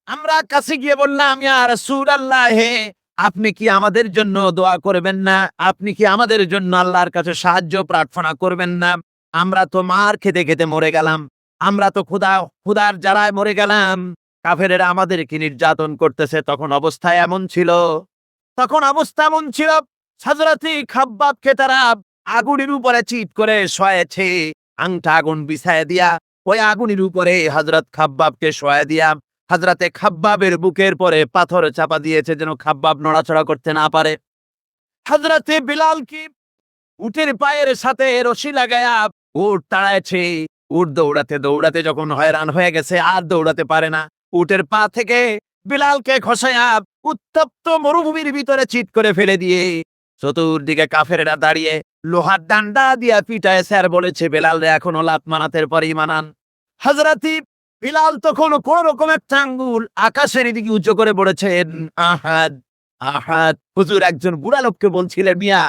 আমরা কাছে গিয়ে বললাম, ইয়া রাসূলুল্লাহ, হে আপনি কি আমাদের জন্য দোয়া করবেন না? আপনি কি আমাদের জন্য আল্লাহর কাছে সাহায্য প্রার্থনা করবেন না? আমরা তো মার খেতে, খেতে মরে গেলাম। আমরা তো ক্ষুধার জ্বালায় মরে গেলাম। কাফেরেরা আমাদেরকে নির্যাতন করতেছে। তখন অবস্থা এমন ছিল, হযরতে খাব্বাবকে তারা আগুনের উপরে চিৎ করে শোয়াইছে। আংটা আগুন বিছায়া দিয়া ওই আগুনের উপরে হযরত খাব্বাবকে শোয়ায়া দিয়া হযরতে খাব্বাবের বুকের পরে পাথর চাপা দিয়েছে যেন খাব্বাব নড়াচড়া করতে না পারে। হযরতে বিলালকে উটের পায়ের সাথে রশি লাগায়া উট তাড়াইছে। উট দৌড়াতে দৌড়াতে যখন হয়রান হয়ে গেছে আর দৌড়াতে পারে না, উটের পা থেকে বিলালকে খসায়া উত্তপ্ত মরুভূমির ভিতরে চিৎ করে ফেলে দিয়ে চতুর্দিকে কাফেরেরা দাঁড়িয়ে লোহার ডান্ডা দিয়া পিটায় স্যার বলেছে, বেলাল এখনো লাত মানাতের পরেই মানান। হযরতে বিলাল তখন কোন রকম একটা আঙ্গুল আকাশের দিকে উঁচু করে বলেছেন, আহাদ আহাদ। হুজুর একজন বুড়া লোককে বলছিলেন, মিয়া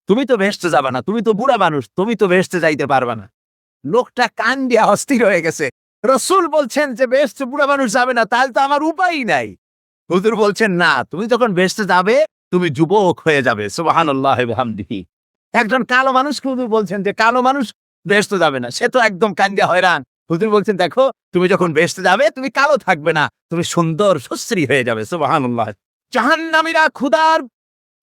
তুমি তো ভেস্তে যাবা না, তুমি তো বুড়া মানুষ, তুমি তো ভেস্তে যাইতে পারবা না। লোকটা কান দিয়া অস্থির হয়ে গেছে। রাসূল বলছেন যে ভেস্তে বুড়া মানুষ যাবে না, তাহলে তো আমার উপায়ই নাই। হুজুর বলছেন, না, তুমি যখন ভেস্তে যাবে তুমি যুবক হয়ে যাবে। সুবহানাল্লাহি ওয়া বিহামদিহি। একজন কালো মানুষকে হুজুর বলছেন যে কালো মানুষ ভেস্তে যাবে না, সে তো একদম কান দিয়া হয়রান। হুজুর বলছেন, দেখো তুমি যখন ভেস্তে যাবে তুমি কালো থাকবে না, তুমি সুন্দর সুশ্রী হয়ে যাবে। সুবহানাল্লাহ। জাহান্নামীরা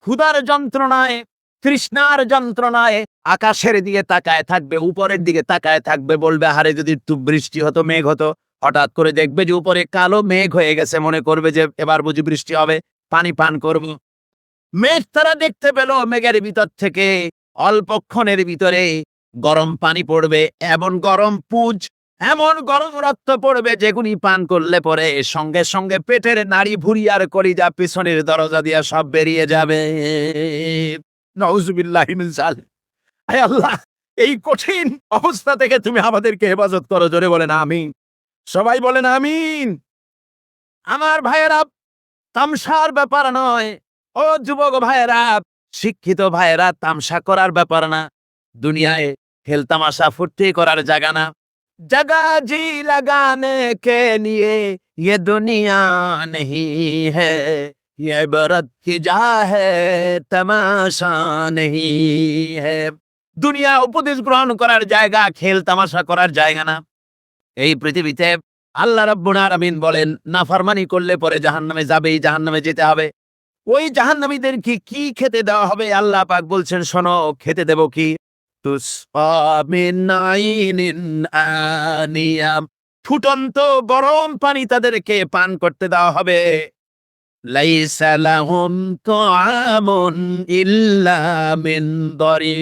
ক্ষুধার যন্ত্রণায়, তৃষ্ণার যন্ত্রণায় আকাশের দিকে তাকায় থাকবে, উপরের দিকে তাকায় থাকবে, বলবে হারে যদি একটু বৃষ্টি হতো, মেঘ হতো। হঠাৎ করে দেখবে যে উপরে কালো মেঘ হয়ে গেছে, মনে করবে যে এবার বুঝি বৃষ্টি হবে, পানি পান করব। মেঘ তারা দেখতে পেল, মেঘের ভিতর থেকে অল্পক্ষণের ভিতরে গরম পানি পড়বে, এমন গরম রক্ত পড়বে যেগুলি পান করলে পরে সঙ্গে সঙ্গে পেটের নাড়ি ভুঁড়ি আর কলিজা পিছনের দরজা দিয়া সব বেরিয়ে যাবে। নাউজুবিল্লাহি মিন যালিক। হে আল্লাহ, এই কঠিন অবস্থা থেকে তুমি আমাদেরকে হেফাজত করো। জোরে বলেন আমিন। সবাই বলেন আমিন। আমার ভাইয়েরা, তামসার ব্যাপার নয়। ও যুবক ভাইয়েরা, শিক্ষিত ভাইয়েরা, তামসা করার ব্যাপার না। দুনিয়ায় খেল তামাশা ফুর্তি করার জায়গা না। जगह जी लगाने के लिए ये दुनिया नहीं है, ये बरत की जा है तमाशा नहीं है। দুনিয়া উপদেশ গ্রহণ করার জায়গা, খেল তামাশা করার জায়গা না। এই পৃথিবীতে আল্লাহ রাব্বুল আলামিন বলেন, নাফরমানি করলে পরে জাহান্নামে যাবেই, জাহান্নামে যেতে হবে। ওই জাহান্নামীদেরকে কি খেতে দেওয়া হবে? আল্লাহ পাক বলছেন, শোনো, খেতে দেব কি? তুসফা মিন আইনিন আনিয়া, ফুটন্ত গরম পানি তাদেরকে পান করতে দেওয়া হবে। লাইসা লাহুম তুআমুন ইল্লা মিন দরি,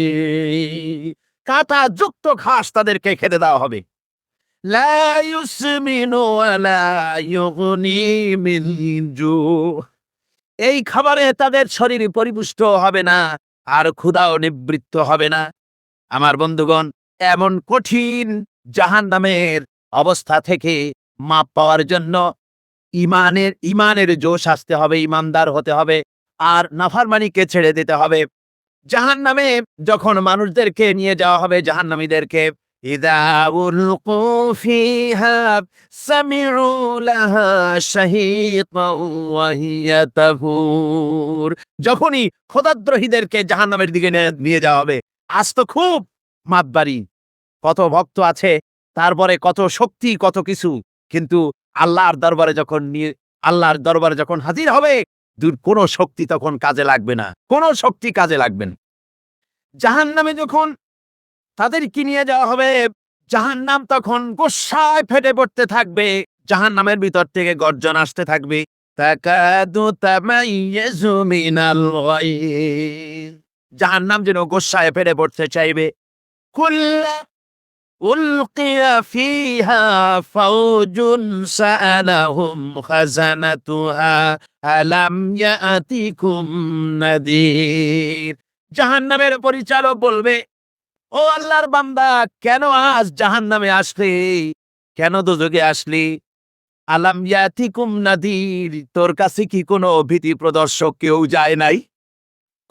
কাঁটা যুক্ত ঘাস তাদেরকে খেতে দেওয়া হবে। লা ইউসমিনু ওয়া লা ইউগনি মিন জু, এই খাবারে তাদের শরীর পরিপুষ্ট হবে না আর ক্ষুধাও নিবৃত্ত হবে না। আমার বন্ধুগণ, এমন কঠিন জাহান্নামের অবস্থা থেকে মাপ পাওয়ার জন্য ইমানের জোশ আসতে হবে, ইমানদার হতে হবে, আর নাফরমানিকে ছেড়ে দিতে হবে। জাহান্নামে যখন মানুষদেরকে নিয়ে যাওয়া হবে, জাহান্নামীদেরকে, ইযা উলকু ফিহা সামিউ লাহা শাহীকাও ওয়া হিয়া তাফুর, যখনই খোদাদ্রোহীদেরকে জাহান্নামের দিকে নিয়ে যাওয়া হবে, আজ তো খুব মাতবাড়ি, কত ভক্ত আছে, তারপরে কত শক্তি, কত কিছু, কিন্তু আল্লাহর দরবারে যখন হাজির হবে, কোনো শক্তি তখন কাজে লাগবে না, কোনো শক্তি কাজে লাগবে না। জাহান্নামে যখন তাদেরকে নিয়ে যাওয়া হবে, জাহান্নাম তখন গোসায় ফেটে পড়তে থাকবে, জাহান্নামের ভিতর থেকে গর্জন আসতে থাকবে, তাকাদু তামাইয়াজু মিনাল গায়জ, জাহান্নাম যেন গোসায় ফেটে পড়তে চাইবে। কুল্লা উলকিয়া ফিহা ফাওজুন সাআলাহুম খাজানাতুহা আলাম ইয়াতিকুম নাদির, জাহান্নামের পরিচালক বলবে, ও আল্লাহর বান্দা, কেন আজ জাহান্নামে আসলি, কেন দোজখে আসলি? আলাম ইয়াতিকুম নাদির, তোর কাছে কি কোনো ভীতি প্রদর্শক কেউ যায় নাই?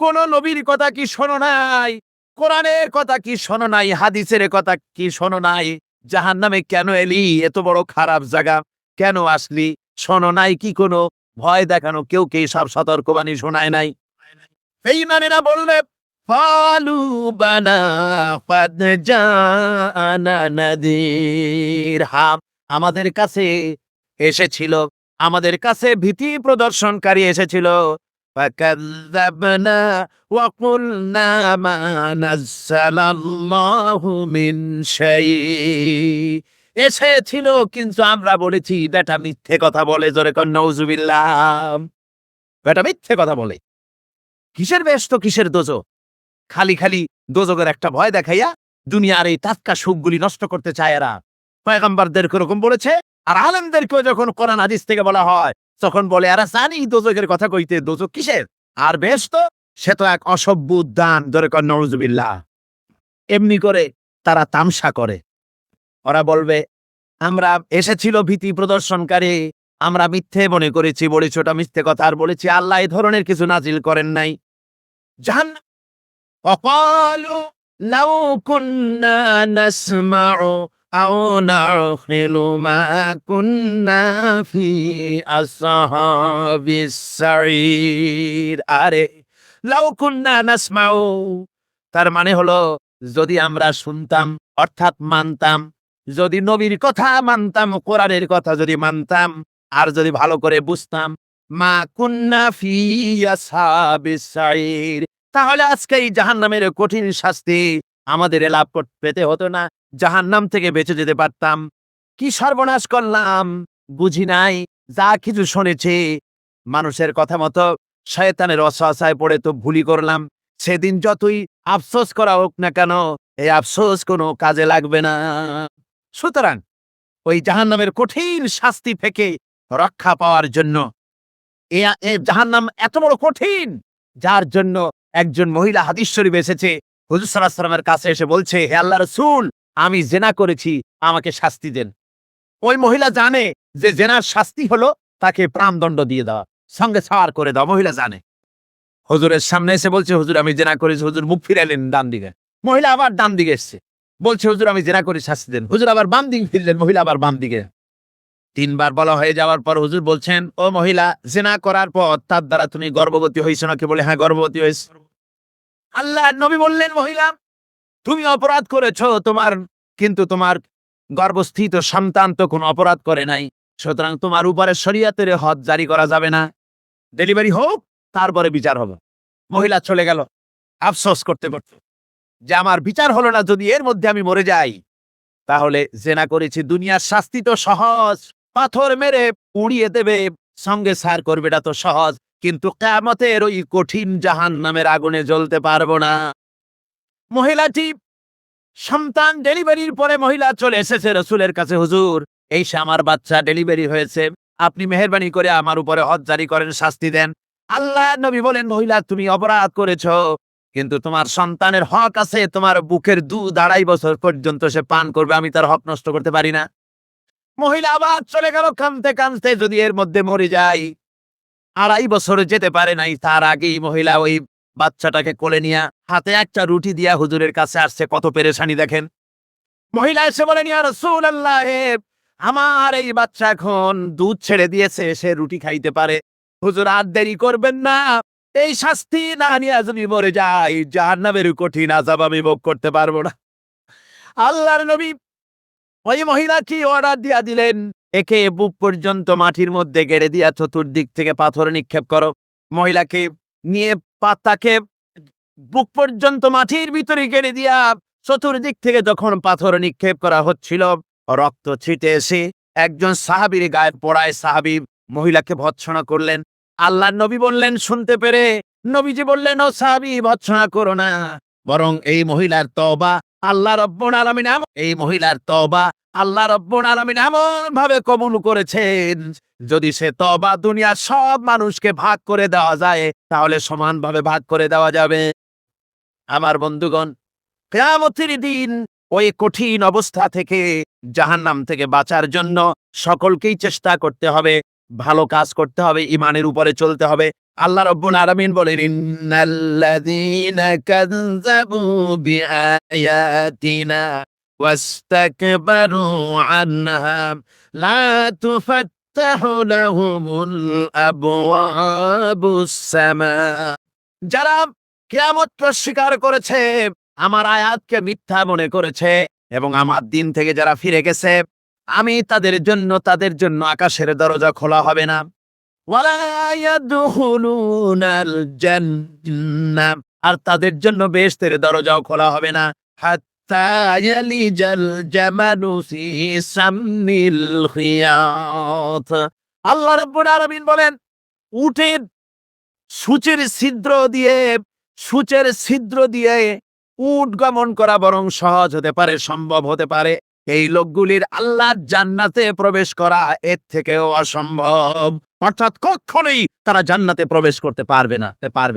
কোন নবীর কথা কি শোনো নাই? কোরআনের কথা কি শোনো নাই? হাদিসের কথা কি শোনো নাই? জাহান্নামে কেন এলি? এত বড় খারাপ জায়গা কেন আসলি? শোনো নাই কি কোনো ভয় দেখানো কেউ কে সব সতর্কবাণী শোনায় নাই? বেঈমানেরা বললে ফালু বানা ফাদ জানা নাদির, হাম আমাদের কাছে এসেছিল, আমাদের কাছে ভীতি প্রদর্শনকারী এসেছিল। ফাকাযযাবনা ওয়া কুলনা মা নাযালাল্লাহু মিন শাই, এসেছিল কিন্তু আমরা বলেছি বেটা মিথ্যে কথা বলে। জোরে কর নাউযুবিল্লাহ। বেটা মিথ্যে কথা বলে। কিসের বেহেশত কিসের দোজখ? খালি খালি দোজখের একটা ভয় দেখাইয়া দুনিয়ার এই টাটকা সুখগুলি নষ্ট করতে চায় এরা। পয়গম্বরদেরকে এরকম বলেছে, আর আলেমদেরকেও যখন কোরআন হাদিস থেকে বলা হয় তখন বলে এরা জানি দোজখের কথা কইতে, দোজখ কিসের আর বেহেশত সে তো এক অসভ্য উদ্যান। জোরে কর নাউযুবিল্লাহ। এমনি করে তারা তামসা করে। ওরা বলবে আমরা এসেছিল ভীতি প্রদর্শনকারী, আমরা মিথ্যে মনে করেছি, বলেছি ওটা মিথ্যে কথা, আর বলেছি আল্লাহ এই ধরনের কিছু নাজিল করেন নাই। জাহান্নাম وقالوا لو كنا نسمع أو نعقل ما كنا في أصحاب السعير। আরে লাউ কুন্না নাসমাউ, তার মানে হলো যদি আমরা শুনতাম অর্থাৎ মানতাম, যদি নবীর কথা মানতাম, কোরআনের কথা যদি মানতাম, আর যদি ভালো করে বুঝতাম, মা কুন্না ফি আসহাবিস সাইর, তাহলে আজকে এই জাহান্নামের কঠিন শাস্তি আমাদের লাভ পেতে হতো না, জাহান্নাম থেকে বেঁচে যেতে পারতাম। কি সর্বনাশ করলাম বুঝি নাই, যা কিছু শুনেছি মানুষের কথা মতো শয়তানের ওয়াসওয়াসায় পড়ে তো ভুলই করলাম। সেদিন যতই আফসোস করা হোক না কেন, এই আফসোস কোনো কাজে লাগবে না। সুতরাং ওই জাহান্নামের কঠিন শাস্তি থেকে রক্ষা পাওয়ার জন্য, এই জাহান্নাম এত বড় কঠিন যার জন্য একজন মহিলা হাদিস শরীফ এসেছে, হুজুর সাল্লাল্লাহু আলাইহি ওয়াসাল্লামের কাছে এসে বলছে, হে আল্লাহর রাসূল আমি জেনা করেছি, আমাকে শাস্তি দেন। ওই মহিলা জানে যে জেনার শাস্তি হলো তাকে প্রাণদণ্ড দিয়ে দেওয়া, সঙ্গে ছাড় করে দেওয়া, মহিলা জানে। হুজুরের সামনে এসে বলছে হুজুর আমি জেনা করেছি। হুজুর মুখ ফিরাইলেন ডান দিকে, মহিলা আবার ডান দিকে এসছে, বলছে হুজুর আমি জেনা করে শাস্তি দেন। হুজুর আবার বাম দিকে ফিরলেন, মহিলা আবার বাম দিকে। তিনবার বলা হয়ে যাওয়ার পর হুজুর বলছেন, ও মহিলা জেনা করার পর তার দ্বারা তুমি গর্ভবতী হয়েছো নাকি? বলে হ্যাঁ গর্ভবতী হয়েছে। আল্লাহর নবী বললেন, মহিলা তুমি অপরাধ করেছো, কিন্তু তোমার গর্ভস্থিত সন্তান তো কোনো অপরাধ করে নাই, সুতরাং তোমার উপরে শরীয়তের হদ জারি করা যাবে না, ডেলিভারি হোক তারপরে বিচার হবে। মহিলা চলে গেল আফসোস করতে করতে যে আমার বিচার হলো না, যদি এর মধ্যে আমি মরে যাই তাহলে জেনা করেছি। দুনিয়ার শাস্তি তো সহজ, পাথর মেরে উড়িয়ে দেবে, সঙ্গে সার করবে, এটা তো সহজ, কিন্তু কিয়ামতের ওই কঠিন জাহান্নামের আগুনে জ্বলতে পারবো না। মহিলাটি সন্তান ডেলিভারির পরে মহিলা চলে এসেছে রাসূলের কাছে, হুজুর এই সে আমার বাচ্চা ডেলিভারি হয়েছে, আপনি মেহেরবানি করে আমার উপরে হদ জারি করেন, শাস্তি দেন। আল্লাহ নবী বলেন, মহিলা তুমি অপরাধ করেছো, কিন্তু তোমার সন্তানের হক আছে, তোমার বুকের দুধ 2.5 বছর পর্যন্ত সে পান করবে, আমি তার হক নষ্ট করতে পারি না। মহিলা আবার চলে গেল কাঁদতে কাঁদতে, যদি এর মধ্যে মরে যাই। 2.5 বছর যেতে পারে নাই, তার আগেই মহিলা ওই বাচ্চাটাকে কোলে নিয়ে হাতে একটা রুটি দিয়া হুজুরের কাছে আসছে। কত পেরেশানি দেখেন। মহিলা এসে বলেন, ইয়া রাসূলুল্লাহ আমার এই বাচ্চা এখন দুধ ছেড়ে দিয়েছে, সে রুটি খাইতে পারে, হুজুর আর দেরি করবেন না, এই শাস্তি না নিয়ে যদি মরে যাই জাহান্নামের কঠিন আযাব আমি ভোগ করতে পারবো না। আল্লাহর নবী ওই মহিলাকে অর্ডার দিয়া দিলেন, একে বুক পর্যন্ত মাটির মধ্যে গেড়ে দিয়া চতুর্দিক থেকে পাথর নিক্ষেপ করো। মহিলাকে নিয়ে তাকে বুক পর্যন্ত মাটির ভিতরে গেড়ে দিয়া চতুর্দিক থেকে যখন পাথর নিক্ষেপ করা হচ্ছিল, রক্ত ছিটে এসে একজন সাহাবীর গায়ে পড়ায়, সাহাবী মহিলাকে ভৎসনা করলেন। আল্লাহর নবী বললেন শুনতে পেরে, নবীজি বললেন, ও সাহাবী ভৎসনা করো না, বরং এই মহিলার তওবা আল্লাহ রাব্বুল আলামিন এই মহিলার তওবা আল্লাহ রাব্বুল আলামিন এমন ভাবে কবুল করেছেন, যদি সে তওবা দুনিয়ার সব মানুষকে ভাগ করে দেওয়া যায় তাহলে সমানভাবে ভাগ করে দেওয়া যাবে। আমার বন্ধুগণ, কিয়ামতের দিন ওই কঠিন অবস্থা থেকে, জাহান্নাম থেকে বাঁচার জন্য সকলকেই চেষ্টা করতে হবে, ভালো কাজ করতে হবে, ঈমানের উপরে চলতে হবে। আল্লাহ রাব্বুল আলামিন বলেন, ইন্নাল্লাযীনা কাযযাবু বিআয়াতিনা ওয়াস্তাকবারু আনহা লা তুফতাহু লাহুমুল আবওয়াবুস সামা। যারা কিয়ামত অস্বীকার করেছে, আমার আয়াতকে মিথ্যা মনে করেছে এবং আমার দিন থেকে যারা ফিরে গেছে, আমি তাদের জন্য আকাশের দরজা খোলা হবে না। ওয়ালা ইয়াদখুলুনাল জান্নাহ, আর তাদের জন্য বেহেশতের দরজাও খোলা হবে না। হাত্তা ইয়ালিজাল জামালু ফি সামনিল খিয়াত। আল্লাহ রাব্বুল আলামিন বলেন, উটের সূচের ছিদ্র দিয়ে উট গমন করা বরং সহজ হতে পারে, সম্ভব হতে পারে। এই লোকগুলির আল্লাহর জান্নাতে প্রবেশ করা এর থেকেও অসম্ভব। অর্থাৎ কখনোই তারা জান্নাতে প্রবেশ করতে পারবে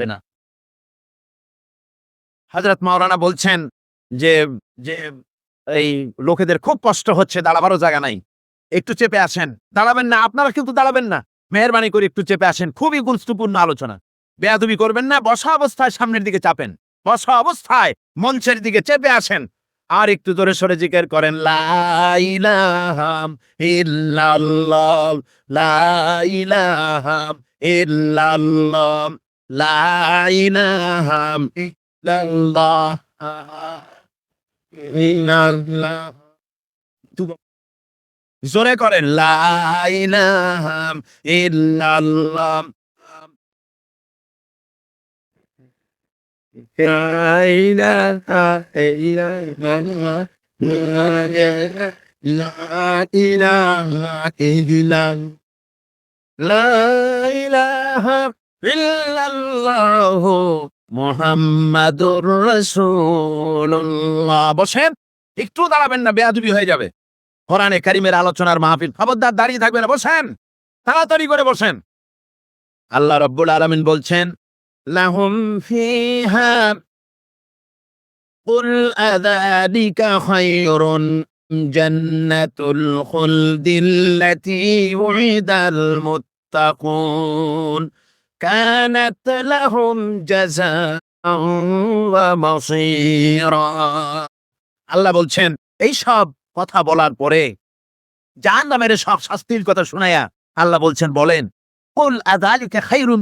না। হযরত মাওলানা বলছেন যে যে এই লোকেদের খুব কষ্ট হচ্ছে, দাঁড়াবারও জায়গা নাই, একটু চেপে আসেন। দাঁড়াবেন না, আপনারা কিন্তু দাঁড়াবেন না, মেহেরবানি করে একটু চেপে আসেন। খুবই গুরুত্বপূর্ণ আলোচনা, বেয়াদবি করবেন না। বসা অবস্থায় সামনের দিকে চাপেন, বসা অবস্থায় মঞ্চের দিকে চেপে আসেন। আর একটু জোরে সরে জিকির করেন, লা ইলাহা ইল্লাল্লাহ, লা ইলাহা ইল্লাল্লাহ, লা ইলাহা ইল্লাল্লাহ, ইল্লাল্লাহ। জোরে করেন, লা ইলাহা ইল্লাল্লাহ, লা ইলাহা ইল্লাল্লাহ, লা ইলাহা ইল্লাল্লাহ, লা ইলাহা ইল্লাল্লাহ মুহাম্মাদুর রাসূলুল্লাহ। বসেন, একটু দাঁড়াবেন না, বেয়াদবি হয়ে যাবে। কোরআনে কারীমের আলোচনার মাহফিল, খবরদার দাঁড়িয়ে থাকবেন না, বসেন, তাড়াতাড়ি করে বসেন। আল্লাহ রাব্বুল আলামিন বলছেন, লাহুম ফিহা কুল আযালিকা খায়রুন জান্নাতুল খুলদিল্লাতী উইদাল মুত্তাকুন কানাত লাহুম জাযাআন ওয়া মাসীরা। আল্লাহ বলছেন, এই সব কথা বলার পরে, জাহান্নামের সব শাস্তির কথা শুনায়া আল্লাহ বলছেন, বলেন, কুল আযালিকা খায়রুন,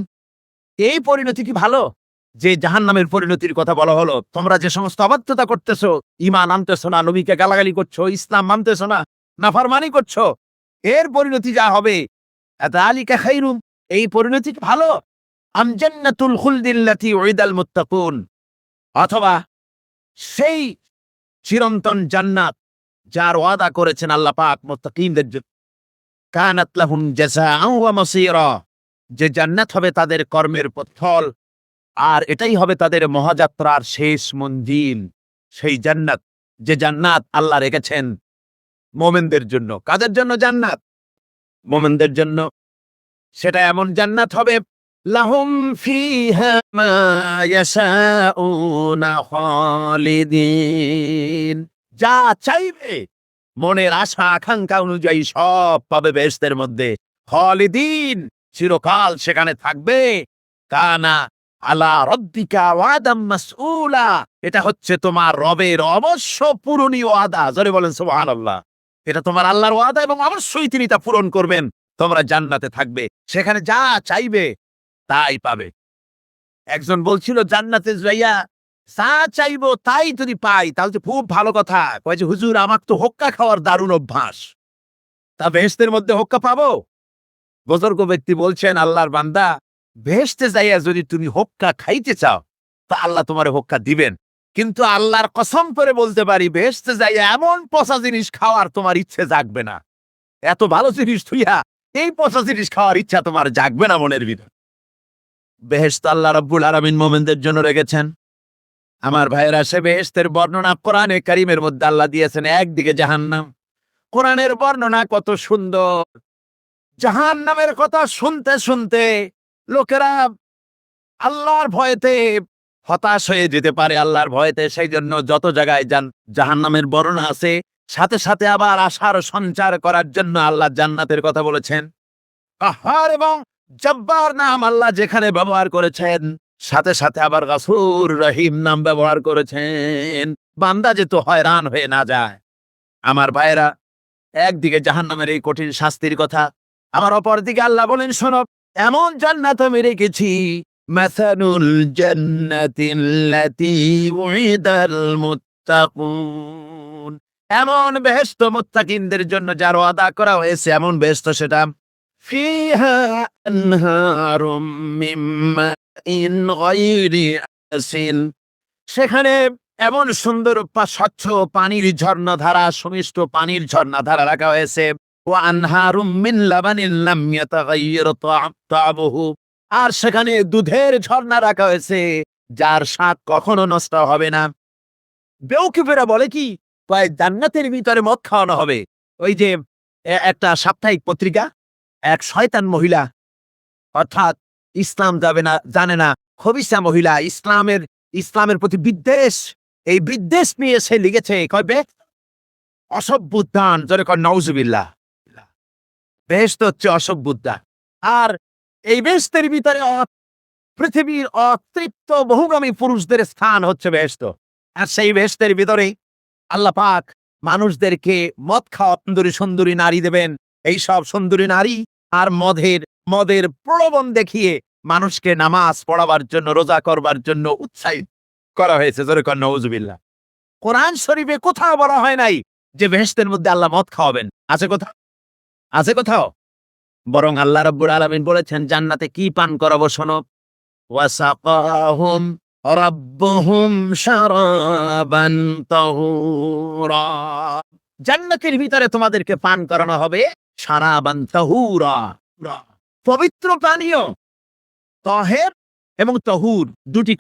এই পরিণতি কি ভালো? যে জাহান্নামের পরিণতির কথা বলা হলো, তোমরা যে সমস্ত অবাধ্যতা করতেছো, ঈমান আনতেছো না, নবীকে গালাগালি করছো, ইসলাম মানতেছো না, নাফরমানি করছো, এর পরিণতি যা হবে, আযালিকা খায়রুন, এই পরিণতি কি ভালো? আম জান্নাতুল খুলদিল্লাতী উইদাল মুত্তাকুন, অথবা সেই চিরন্তন জান্নাত যার ওয়াদা করেছেন আল্লাহ পাক মুত্তাকিনদের জন্য, কানাত লাহুম জাযাআন ওয়া মাসীরা, যে জান্নাত হবে তাদের কর্মের প্রতিফল, আর এটাই হবে তাদের মহাযাত্রার শেষ মঞ্জিল। সেই জান্নাত, যে জান্নাত আল্লাহ রেখেছেন মুমিনদের জন্য। কাদের জন্য জান্নাত? মুমিনদের জন্য। সেটা এমন জান্নাত হবে, লাহুম ফিহা মা ইয়াশাউনা খালিদিন, যা চাইবে মনের আশা আকাঙ্ক্ষা অনুযায়ী সব পাবে বেহেশতের মধ্যে। খালিদিন, চিরকাল সেখানে থাকবে। কানা আলা রব্বিকা ওয়াদাম মাসউলা, এটা হচ্ছে তোমার রবের অবশ্য পূরণীয় ওয়াদা। জোরে বলেন সুবহানাল্লাহ। এটা তোমার আল্লাহর ওয়াদা এবং অবশ্যই তিনি তা পূরণ করবেন। তোমরা জান্নাতে থাকবে, সেখানে যা চাইবে তাই পাবে। একজন বলছিল, জান্নাতে যাইয়া যা চাইবো তাই যদি পাই তাহলে তো খুব ভালো কথা। কয় যে, হুজুর আমার তো হোক্কা খাওয়ার দারুণ অভ্যাস, তা বেহেশতের মধ্যে হোক্কা পাবো? বুজুর্গ ব্যক্তি বলছেন, আল্লাহর বান্দা, বেহেশতে যাইয়া যদি তুমি হোক্কা খাইতে চাও তা আল্লাহ তোমার হোক্কা দিবেন, কিন্তু আল্লাহর কসম করে বলতে পারি, বেহেশতে যাইয়া এমন পচা জিনিস খাওয়ার তোমার ইচ্ছে জাগবে না। এত ভালো জিনিস থুইয়া এই পচা জিনিস খাওয়ার ইচ্ছা তোমার জাগবে না মনের ভিতর। বেহেশত আল্লাহ রাব্বুল আলামিন মুমিনদের জন্য রেখেছেন। আমার ভাইয়েরা, সে বেহেশতের বর্ণনা কোরআনে কারীমের মধ্যে আল্লাহ দিয়েছেন। একদিকে জাহান্নাম, কোরআনের বর্ণনা কত সুন্দর। জাহান্নামের কথা শুনতে শুনতে লোকেরা আল্লাহর ভয়েতে হতাশ হয়ে যেতে পারে, আল্লাহর ভয়েতে। সেই জন্য যত জায়গায় জাহান্নামের বর্ণনা আছে, সাথে সাথে আবার আশার সঞ্চার করার জন্য আল্লাহ জান্নাতের কথা বলেছেন। কাহ্হার এবং জব্বার নাম আল্লাহ যেখানে ব্যবহার করেছেন, সাথে সাথে আবার গফুর রহিম নাম ব্যবহার করেছেন, বান্দা যেন হয়রান হয়ে না যায়। আমার ভাইয়েরা, একদিকে জাহান্নামের এই কঠিন শাস্তির কথা, আমার অপর দিকে আল্লাহ বলেন, শোনো, এমন জান্নাত আমি রেখেছি, মাসানুল জান্নাতিল্লাতী উইদাল মুত্তাকুন, এমন বেহেশত মুত্তাকিনদের জন্য যার ওয়াদা করা হয়েছে, এমন বেহেশত সেটা, ফিহা আনহারুম মিন মাইন গায়রি আসিন, সেখানে এমন সুন্দর স্বচ্ছ পানির ঝর্ণাধারা, সুমিষ্ট পানির ঝর্ণাধারা রাখা হয়েছে। ওয়া আনহারুম মিন লাবানিন লাম ইয়াতাগায়্যার তা'আমুহু, আর সেখানে দুধের ঝর্ণা রাখা হয়েছে যার স্বাদ কখনো নষ্ট হবে না। বেউকুফেরা বলে কি, কয় জান্নাতের ভিতরে মদ খাওয়ানো হবে। ওই যে একটা সাপ্তাহিক পত্রিকা, এক শয়তান মহিলা, অর্থাৎ ইসলাম যাবে না, জানে না, খবিসা মহিলা, ইসলামের প্রতি বিদ্বেষ, এই বিদ্বেষ নিয়ে সে লিখেছে, কবে অসভ্য উদ্যান, জোরে কর নাউজুবিল্লাহ। বেহেশত হচ্ছে অসভ্য উদ্যান। আর এই বেহেশতের ভিতরে পৃথিবীর অতৃপ্ত বহুগামী পুরুষদের স্থান হচ্ছে বেহেশত। আর সেই বেহেশতের ভিতরে আল্লাহ পাক মানুষদেরকে মদ খাওয়া সুন্দরী সুন্দরী নারী দেবেন। এই সব সুন্দরী নারী আর মদের প্রলোভন দেখিয়ে মানুষকে নামাজ পড়াবার জন্য, রোজা করবার জন্য উৎসাহিত করা হয়েছে। জোরে কর নাউজুবিল্লাহ। কোরআন শরীফে কোথাও বলা হয় নাই যে বেহেশতের মধ্যে আল্লাহ মদ খাওয়াবেন। আছে কোথাও? আছে কোথাও? বরং আল্লাহ রাব্বুল আলামিন বলেছেন, জান্নাতে কি পান করাবো শোনো, ওয়াসাকাহুম রাব্বুহুম শারাবান তাহুরা, জান্নাতের ভিতরে তোমাদেরকে পান করানো হবে শারাবান তাহুরা, পবিত্র পানীয়। তহের এবং তহুর দুটি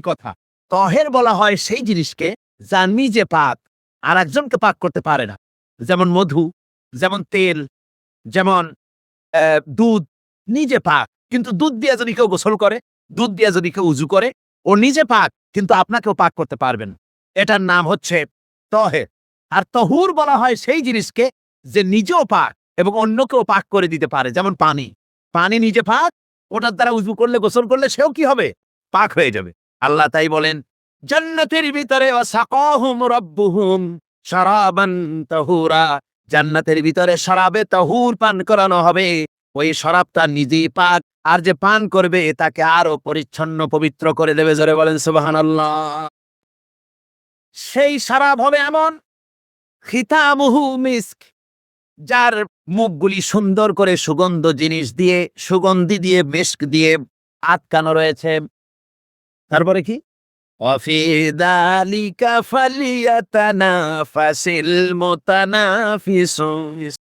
কথা। তহের বলা হয় সেই জিনিসকে যা নিজে পাক আর একজনকে পাক করতে পারে না, যেমন মধু, যেমন তেল, যেমন দুধ নিজে পাক, কিন্তু দুধ দিয়ে যদি কেউ গোসল করে, দুধ দিয়ে যদি কেউ উজু করে, ও নিজে পাক, কিন্তু আপনাকেও পাক করতে পারবেন। এটার নাম হচ্ছে তহের। আর তহুর বলা হয় সেই জিনিসকে যে নিজেও পাক এবং অন্যকেও পাক করে দিতে পারে, যেমন পানি নিজে পাক, ওটার দ্বারা উজু করলে, গোসল করলে সেও কি হবে? পাক হয়ে যাবে। আল্লাহ তাই বলেন, জান্নাতের ভিতরে ওয়াসাকাহুম রাব্বুহুম শারাবান তাহুরা, জান্নাতের ভিতরে শরাবে তাহুর পান করানো হবে। ওই শরাবটা নিজেই পাক, আর যে পান করবে তাকে আরো পরিচ্ছন্ন পবিত্র করে দেবে। জোরে বলেন সুবহানাল্লাহ। সেই শরাব হবে এমন, খিতামুহু মিস্ক, যার মুখগুলি সুন্দর করে সুগন্ধি দিয়ে মিস্ক দিয়ে আটকানো রয়েছে। তারপরে কি? ওয়াফি যালিকা ফালিয়াতানাফাসিল মুতানাফিসুন,